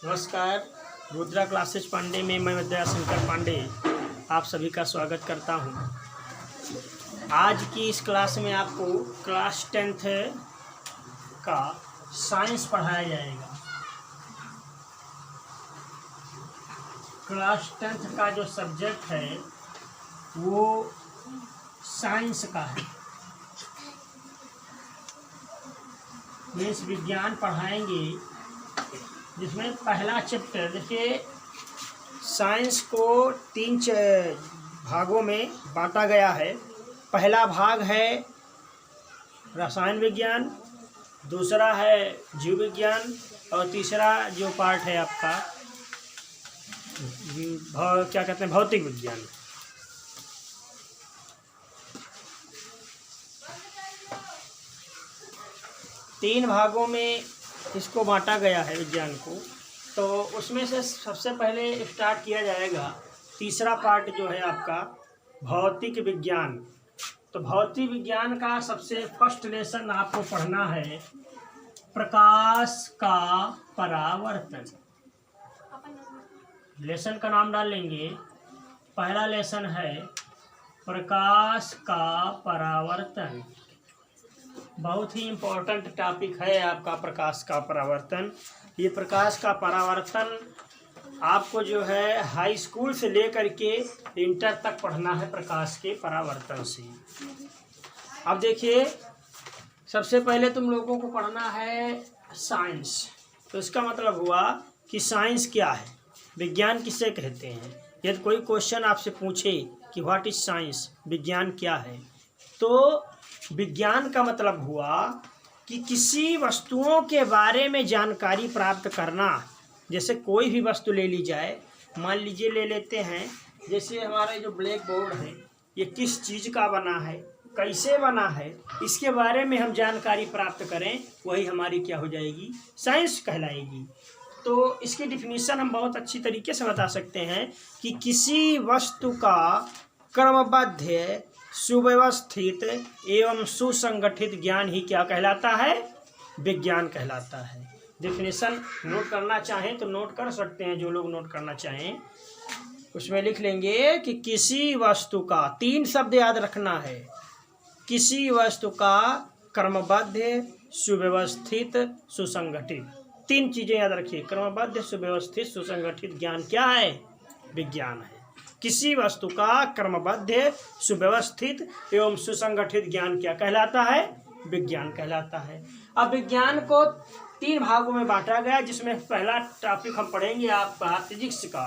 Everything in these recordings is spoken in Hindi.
नमस्कार। रुद्रा क्लासेज पांडे में मैं विद्याशंकर पांडे आप सभी का स्वागत करता हूं। आज की इस क्लास में आपको क्लास 10th का साइंस पढ़ाया जाएगा। क्लास 10th का जो सब्जेक्ट है वो साइंस का है। मीन्स विज्ञान पढ़ाएंगे, जिसमें पहला चैप्टर देखिए, साइंस को 3 भागों में बांटा गया है। पहला भाग है रसायन विज्ञान, दूसरा है जीव विज्ञान और तीसरा जो पार्ट है आपका क्या कहते हैं, भौतिक विज्ञान। तीन भागों में इसको बांटा गया है विज्ञान को। तो उसमें से सबसे पहले स्टार्ट किया जाएगा तीसरा पार्ट जो है आपका भौतिक विज्ञान। तो भौतिक विज्ञान का सबसे फर्स्ट लेसन आपको पढ़ना है प्रकाश का परावर्तन। लेसन का नाम डाल लेंगे। पहला लेसन है प्रकाश का परावर्तन। बहुत ही इम्पोर्टेंट टॉपिक है आपका प्रकाश का परावर्तन। ये प्रकाश का परावर्तन आपको जो है हाई स्कूल से लेकर के इंटर तक पढ़ना है प्रकाश के परावर्तन से। अब देखिए, सबसे पहले तुम लोगों को पढ़ना है साइंस। तो इसका मतलब हुआ कि साइंस क्या है, विज्ञान किसे कहते हैं। यदि कोई क्वेश्चन आपसे पूछे कि व्हाट इज साइंस, विज्ञान क्या है, तो विज्ञान का मतलब हुआ कि किसी वस्तुओं के बारे में जानकारी प्राप्त करना। जैसे कोई भी वस्तु ले ली जाए, मान लीजिए ले लेते हैं, जैसे हमारा जो ब्लैक बोर्ड है, ये किस चीज़ का बना है, कैसे बना है, इसके बारे में हम जानकारी प्राप्त करें, वही हमारी क्या हो जाएगी, साइंस कहलाएगी। तो इसकी डिफिनीशन हम बहुत अच्छी तरीके से बता सकते हैं कि किसी वस्तु का क्रमबद्ध, सुव्यवस्थित एवं सुसंगठित ज्ञान ही क्या कहलाता है, विज्ञान कहलाता है। डेफिनेशन नोट करना चाहें तो नोट कर सकते हैं, जो लोग नोट करना चाहें उसमें लिख लेंगे कि किसी वस्तु का, 3 शब्द याद रखना है, किसी वस्तु का क्रमबद्ध, सुव्यवस्थित, सुसंगठित। 3 चीज़ें याद रखिए, क्रमबद्ध, सुव्यवस्थित, सुसंगठित ज्ञान क्या है, विज्ञान है। किसी वस्तु का क्रमबद्ध, सुव्यवस्थित एवं सुसंगठित ज्ञान क्या कहलाता है, विज्ञान कहलाता है। अब विज्ञान को 3 भागों में बांटा गया, जिसमें पहला टॉपिक हम पढ़ेंगे आपका फिजिक्स का।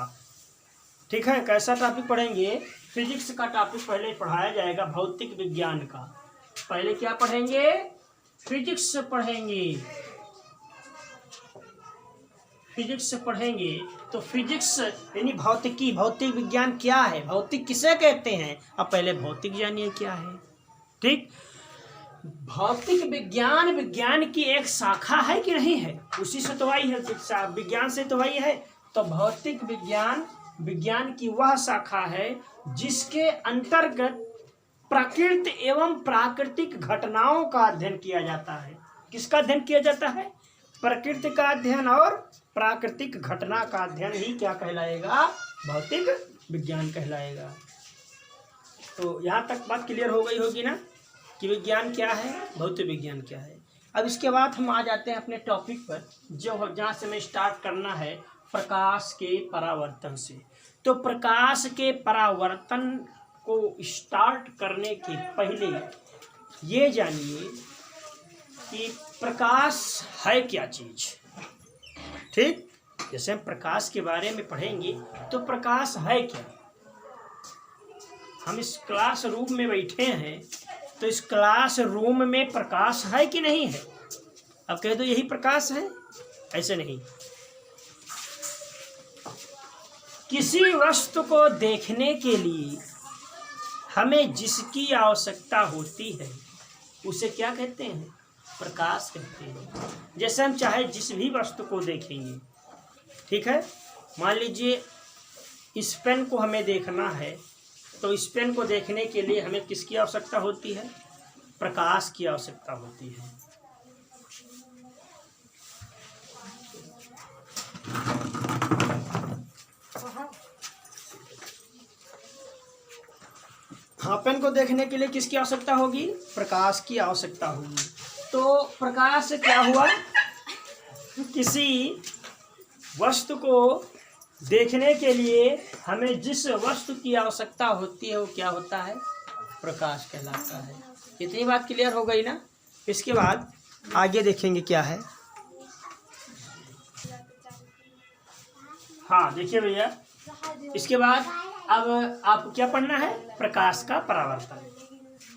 ठीक है, कैसा टॉपिक पढ़ेंगे, फिजिक्स का टॉपिक पहले पढ़ाया जाएगा भौतिक विज्ञान का। पहले क्या पढ़ेंगे, फिजिक्स पढ़ेंगे। फिजिक्स पढ़ेंगे तो फिजिक्स यानी भौतिकी, भौतिक विज्ञान क्या है, भौतिक किसे कहते हैं, अब पहले भौतिक जानिए क्या है। ठीक, भौतिक विज्ञान विज्ञान की एक शाखा है कि नहीं है, उसी से तो आई है, शिक्षा विज्ञान से तो आई है। तो भौतिक विज्ञान विज्ञान की वह शाखा है जिसके अंतर्गत प्रकृति एवं प्राकृतिक घटनाओं का अध्ययन किया जाता है। किसका अध्ययन किया जाता है, प्रकृति का अध्ययन और प्राकृतिक घटना का अध्ययन ही क्या कहलाएगा, भौतिक विज्ञान कहलाएगा। तो यहाँ तक बात क्लियर हो गई होगी ना कि विज्ञान क्या है, भौतिक विज्ञान क्या है। अब इसके बाद हम आ जाते हैं अपने टॉपिक पर, जो जहाँ से हमें स्टार्ट करना है प्रकाश के परावर्तन से। तो प्रकाश के परावर्तन को स्टार्ट करने के पहले ये जानिए कि प्रकाश है क्या चीज़। ठीक, जैसे हम प्रकाश के बारे में पढ़ेंगे तो प्रकाश है क्या। हम इस क्लास रूम में बैठे हैं, तो इस क्लास रूम में प्रकाश है कि नहीं है, अब कह दो यही प्रकाश है, ऐसे नहीं। किसी वस्तु को देखने के लिए हमें जिसकी आवश्यकता होती है उसे क्या कहते हैं, प्रकाश कहते हैं। जैसे हम चाहे जिस भी वस्तु को देखेंगे, ठीक है, मान लीजिए इस पेन को हमें देखना है, तो इस पेन को देखने के लिए हमें किसकी आवश्यकता होती है, प्रकाश की आवश्यकता होती है। हाँ, पेन को देखने के लिए किसकी आवश्यकता होगी? प्रकाश की आवश्यकता होगी। तो प्रकाश से क्या हुआ? किसी वस्तु को देखने के लिए हमें जिस वस्तु की आवश्यकता होती है वो क्या होता है? प्रकाश कहलाता है। इतनी बात क्लियर हो गई ना? इसके बाद आगे देखेंगे क्या है। हाँ देखिए भैया, इसके बाद अब आपको क्या पढ़ना है? प्रकाश का परावर्तन।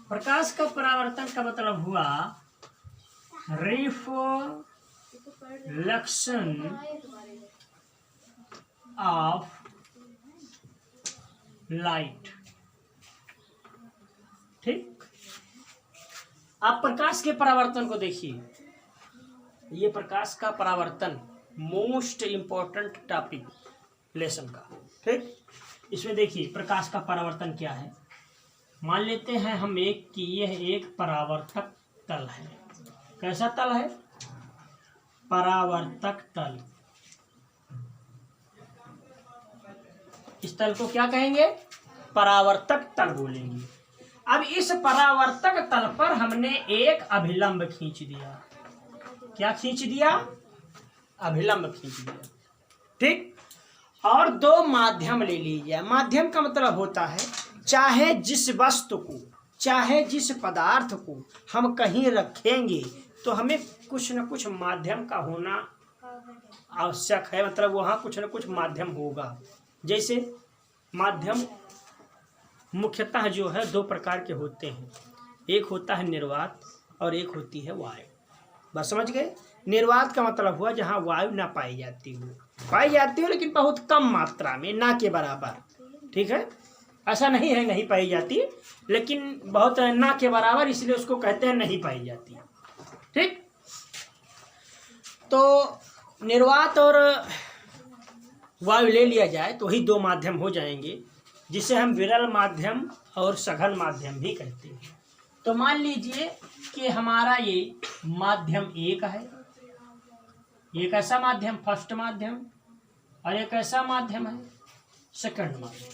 प्रकाश का परावर्तन का मतलब हुआ रिफ्लेक्शन ऑफ लाइट। ठीक, आप प्रकाश के परावर्तन को देखिए। ये प्रकाश का परावर्तन मोस्ट इंपॉर्टेंट टॉपिक लेसन का। ठीक, इसमें देखिए प्रकाश का परावर्तन क्या है। मान लेते हैं हम कि यह एक परावर्तक तल है। कैसा तल है? परावर्तक तल। इस तल को क्या कहेंगे? परावर्तक तल बोलेंगे। अब इस परावर्तक तल पर हमने एक अभिलंब खींच दिया। क्या खींच दिया? अभिलंब खींच दिया। ठीक, और दो माध्यम ले लीजिए। माध्यम का मतलब होता है चाहे जिस वस्तु को, चाहे जिस पदार्थ को हम कहीं रखेंगे तो हमें कुछ न कुछ माध्यम का होना आवश्यक है। मतलब वहाँ कुछ न कुछ माध्यम होगा। जैसे माध्यम मुख्यतः जो है दो प्रकार के होते हैं। एक होता है निर्वात और एक होती है वायु। बस समझ गए? निर्वात का मतलब हुआ जहाँ वायु ना पाई जाती हो, पाई जाती हो लेकिन बहुत कम मात्रा में, ना के बराबर। ठीक है, ऐसा नहीं है नहीं पाई जाती, लेकिन बहुत ना के बराबर, इसलिए उसको कहते हैं नहीं पाई जाती। ठीक, तो निर्वात और वायु ले लिया जाए तो वही दो माध्यम हो जाएंगे, जिसे हम विरल माध्यम और सघन माध्यम भी कहते हैं। तो मान लीजिए कि हमारा ये माध्यम एक है, एक ऐसा माध्यम फर्स्ट माध्यम, और एक ऐसा माध्यम है सेकंड माध्यम,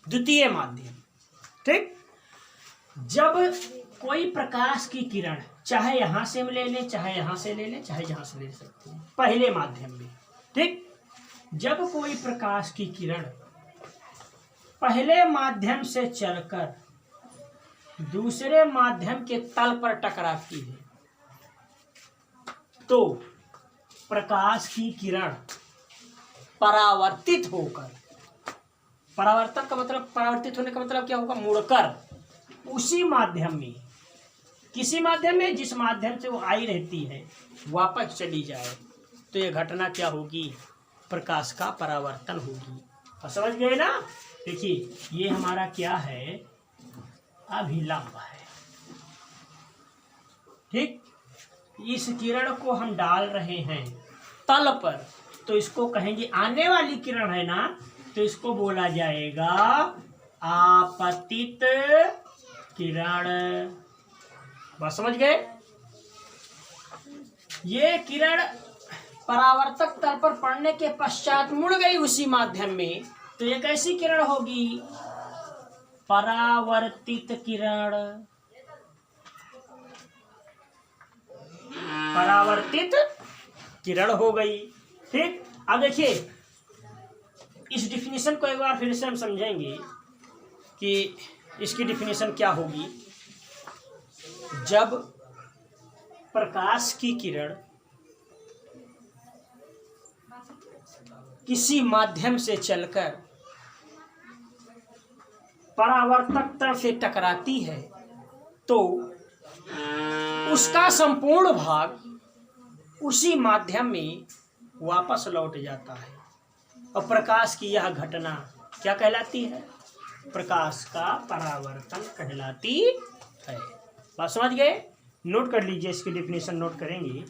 द्वितीय माध्यम। ठीक, जब कोई प्रकाश की किरण चाहे यहां से ले लें, चाहे यहां से ले लें, चाहे जहां से ले सकते हैं, पहले माध्यम में। ठीक, जब कोई प्रकाश की किरण पहले माध्यम से चलकर दूसरे माध्यम के तल पर टकराती है तो प्रकाश की किरण परावर्तित होकर, परावर्तक का मतलब, परावर्तित होने का मतलब क्या होगा? मुड़कर उसी माध्यम में, किसी माध्यम में जिस माध्यम से वो आई रहती है, वापस चली जाए, तो ये घटना क्या होगी? प्रकाश का परावर्तन होगी। और समझ गए ना? देखिए ये हमारा क्या है? अभिलंब है। ठीक, इस किरण को हम डाल रहे हैं तल पर, तो इसको कहेंगे, आने वाली किरण है ना, तो इसको बोला जाएगा आपतित किरण। बस समझ गए? ये किरण परावर्तक तल पर पड़ने के पश्चात मुड़ गई उसी माध्यम में, तो ये कैसी किरण होगी? परावर्तित किरण। परावर्तित किरण हो गई। ठीक, अब देखिए इस डिफिनीशन को एक बार फिर से हम समझेंगे कि इसकी डिफिनीशन क्या होगी। जब प्रकाश की किरण किसी माध्यम से चलकर परावर्तक तल से टकराती है तो उसका संपूर्ण भाग उसी माध्यम में वापस लौट जाता है, और प्रकाश की यह घटना क्या कहलाती है? प्रकाश का परावर्तन कहलाती है। बात समझ गए? नोट कर लीजिए, इसकी डिफिनेशन नोट करेंगे।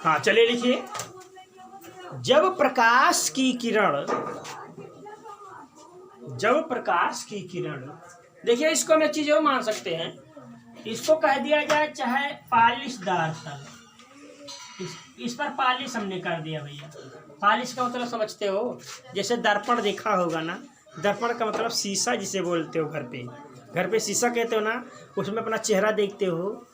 हाँ चलिए लिखिए। जब प्रकाश की किरण, देखिए इसको हम एक चीज और मान सकते हैं, इसको कह दिया जाए चाहे पालिशदार तल, इस पर पालिश हमने कर दिया भैया। पालिश का मतलब समझते हो, जैसे दर्पण देखा होगा ना, दर्पण का मतलब शीशा जिसे बोलते हो, घर पे शीशा कहते हो ना, उसमें अपना चेहरा देखते हो।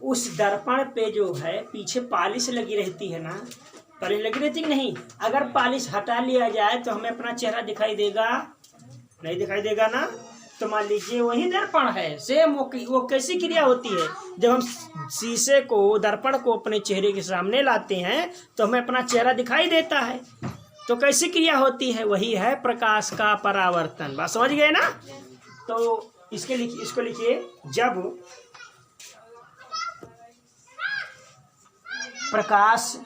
उस दर्पण पे जो है पीछे पालिश लगी रहती है ना, पालिश लगी रहती नहीं, अगर पालिश हटा लिया जाए तो हमें अपना चेहरा दिखाई देगा? नहीं दिखाई देगा ना। तो मान लीजिए वही दर्पण है, सेम वो कैसी क्रिया होती है, जब हम शीशे को, दर्पण को अपने चेहरे के सामने लाते हैं तो हमें अपना चेहरा दिखाई देता है। तो कैसी क्रिया होती है? वही है प्रकाश का परावर्तन। बात समझ गए ना? तो इसको लिखिए, जब प्रकाश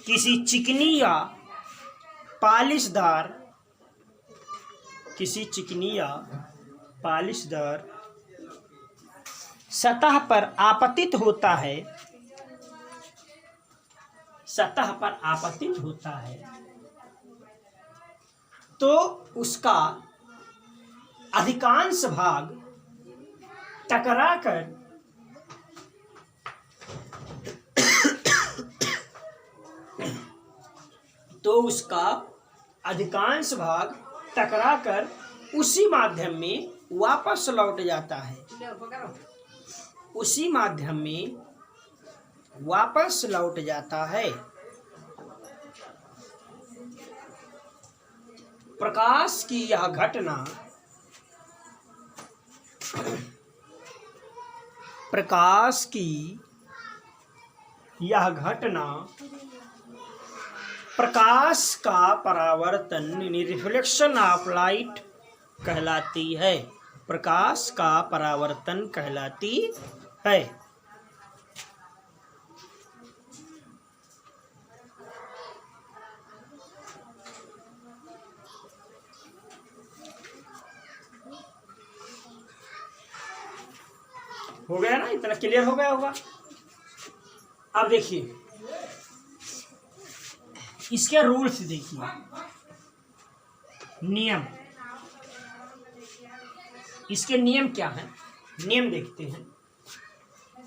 किसी चिकनी या पालिशदार सतह पर आपतित होता है, तो उसका अधिकांश भाग टकराकर उसी माध्यम में वापस लौट जाता है। प्रकाश की यह घटना प्रकाश का परावर्तन, रिफ्लेक्शन ऑफ लाइट कहलाती है। प्रकाश का परावर्तन कहलाती है। हो गया ना? इतना क्लियर हो गया होगा। अब देखिए इसके रूल्स, देखिए नियम, इसके नियम क्या हैं? नियम देखते हैं।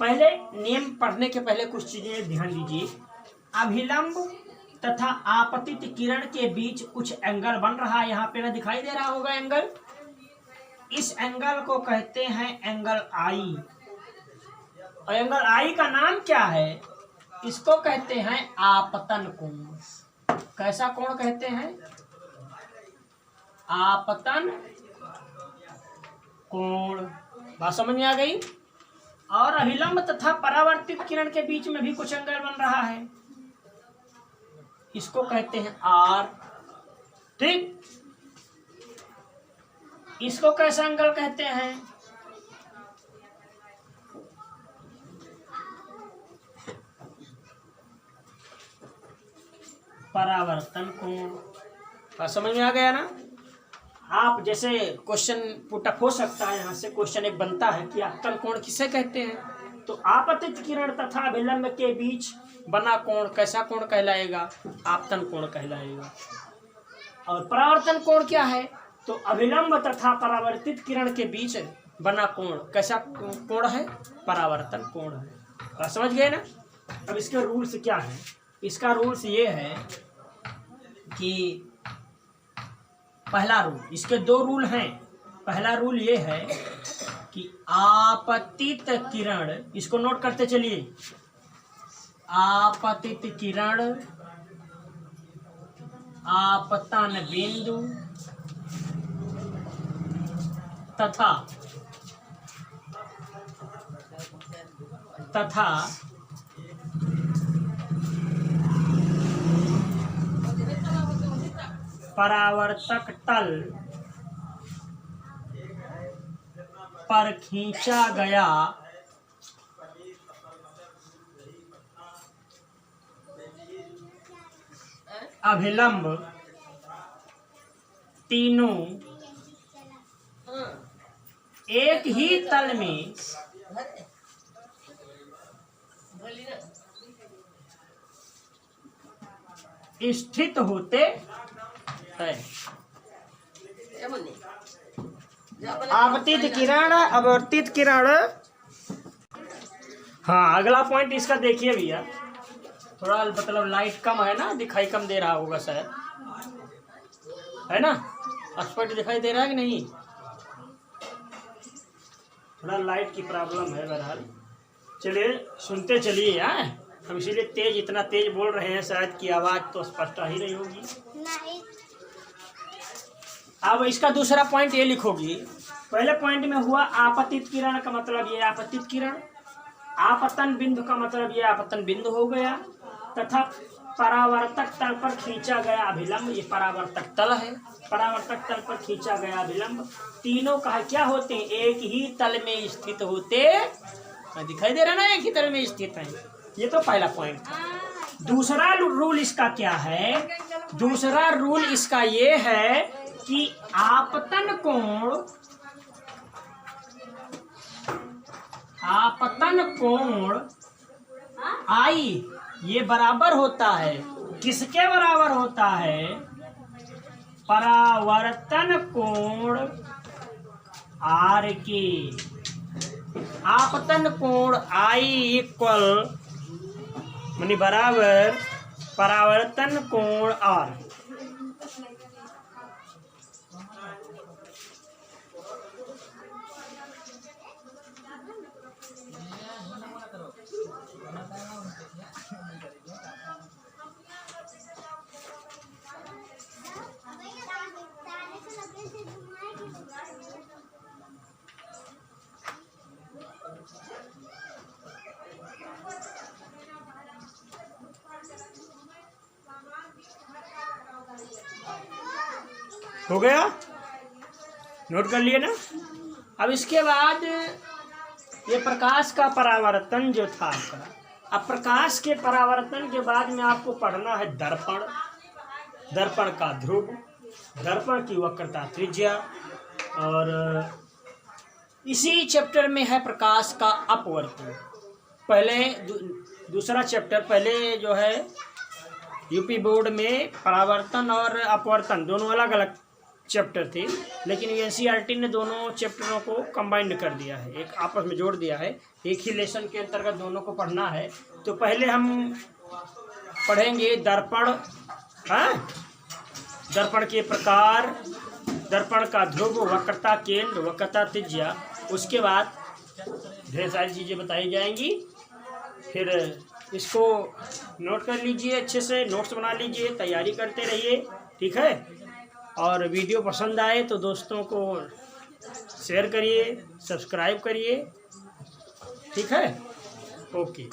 पहले नियम पढ़ने के पहले कुछ चीजें ध्यान दीजिए। अभिलंब तथा आपतित किरण के बीच कुछ एंगल बन रहा है, यहाँ पे ना दिखाई दे रहा होगा एंगल। इस एंगल को कहते हैं एंगल आई, और एंगल आई का नाम क्या है? इसको कहते हैं आपतन कोण। कैसा कोण कहते हैं? आपतन कोण। बात समझ में आ गई? और अभिलंब तथा परावर्तित किरण के बीच में भी कुछ एंगल बन रहा है, इसको कहते हैं आर। ठीक, इसको कैसा एंगल कहते हैं? परावर्तन कोण। बात समझ में आ गया ना? आप जैसे क्वेश्चन पुटअप हो सकता है, यहाँ से क्वेश्चन एक बनता है कि आपतन कोण किसे कहते हैं? तो आपतित किरण तथा अभिलंब के बीच बना कोण कैसा कोण कहलाएगा? आपतन कोण कहलाएगा। और परावर्तन कोण क्या है? तो अभिलंब तथा परावर्तित किरण के बीच बना कोण कैसा कोण है? परावर्तन कोण है। बात समझ गए ना? अब इसके रूल्स क्या है? इसका रूल्स ये है कि पहला रूल, इसके दो रूल हैं। पहला रूल ये है कि आपतित किरण, इसको नोट करते चलिए, आपतित किरण आपतन बिंदु तथा परावर्तक तल पर खींचा गया अभिलंब तीनों एक ही तल में स्थित होते हैं। आपतित किरण, अपवर्तित किरण। हाँ, अगला पॉइंट इसका देखिए भैया, थोड़ा मतलब लाइट कम है ना, दिखाई कम दे रहा होगा शायद, है ना? स्पष्ट दिखाई दे रहा है कि नहीं? थोड़ा लाइट की प्रॉब्लम है बहरहाल। चलिए सुनते चलिए। हम इसीलिए तेज, इतना तेज बोल रहे हैं शायद कि आवाज़ तो स्पष्ट ही नहीं होगी। नहीं। अब इसका दूसरा पॉइंट ये लिखोगी। पहले पॉइंट में हुआ आपतित किरण का मतलब ये आपतित किरण, आपतन बिंदु का मतलब ये आपतन बिंदु हो गया, तथा परावर्तक तल पर खींचा गया अभिलंब, ये परावर्तक तल है, परावर्तक तल पर खींचा गया अभिलंब। तीनों का क्या होते हैं? एक ही तल में स्थित होते। दिखाई दे रहा ना, एक ही तल में स्थित है। ये तो पहला पॉइंट था। दूसरा रूल इसका क्या है? दूसरा रूल इसका ये है कि आपतन कोण आई ये बराबर होता है, किसके बराबर होता है? परावर्तन कोण आर के। आपतन कोण आई इक्वल मानी बराबर परावर्तन कोण आर। हो गया? नोट कर लिए ना? अब इसके बाद ये प्रकाश का परावर्तन जो था आपका, अब प्रकाश के परावर्तन के बाद में आपको पढ़ना है दर्पण, दर्पण का ध्रुव, दर्पण की वक्रता त्रिज्या, और इसी चैप्टर में है प्रकाश का अपवर्तन। पहले दूसरा चैप्टर, पहले जो है यूपी बोर्ड में परावर्तन और अपवर्तन दोनों अलग अलग चैप्टर थे, लेकिन एनसीईआरटी ने दोनों चैप्टरों को कंबाइंड कर दिया है, एक आपस में जोड़ दिया है, एक ही लेसन के अंतर्गत दोनों को पढ़ना है। तो पहले हम पढ़ेंगे दर्पण, दर्पण के प्रकार, दर्पण का ध्रुव, वक्रता केंद्र, वक्रता त्रिज्या। उसके बाद ढेर सारी चीज़ें बताई जाएंगी। फिर इसको नोट कर लीजिए, अच्छे से नोट्स बना लीजिए, तैयारी करते रहिए, ठीक है? और वीडियो पसंद आए तो दोस्तों को शेयर करिए, सब्सक्राइब करिए, ठीक है? ओके।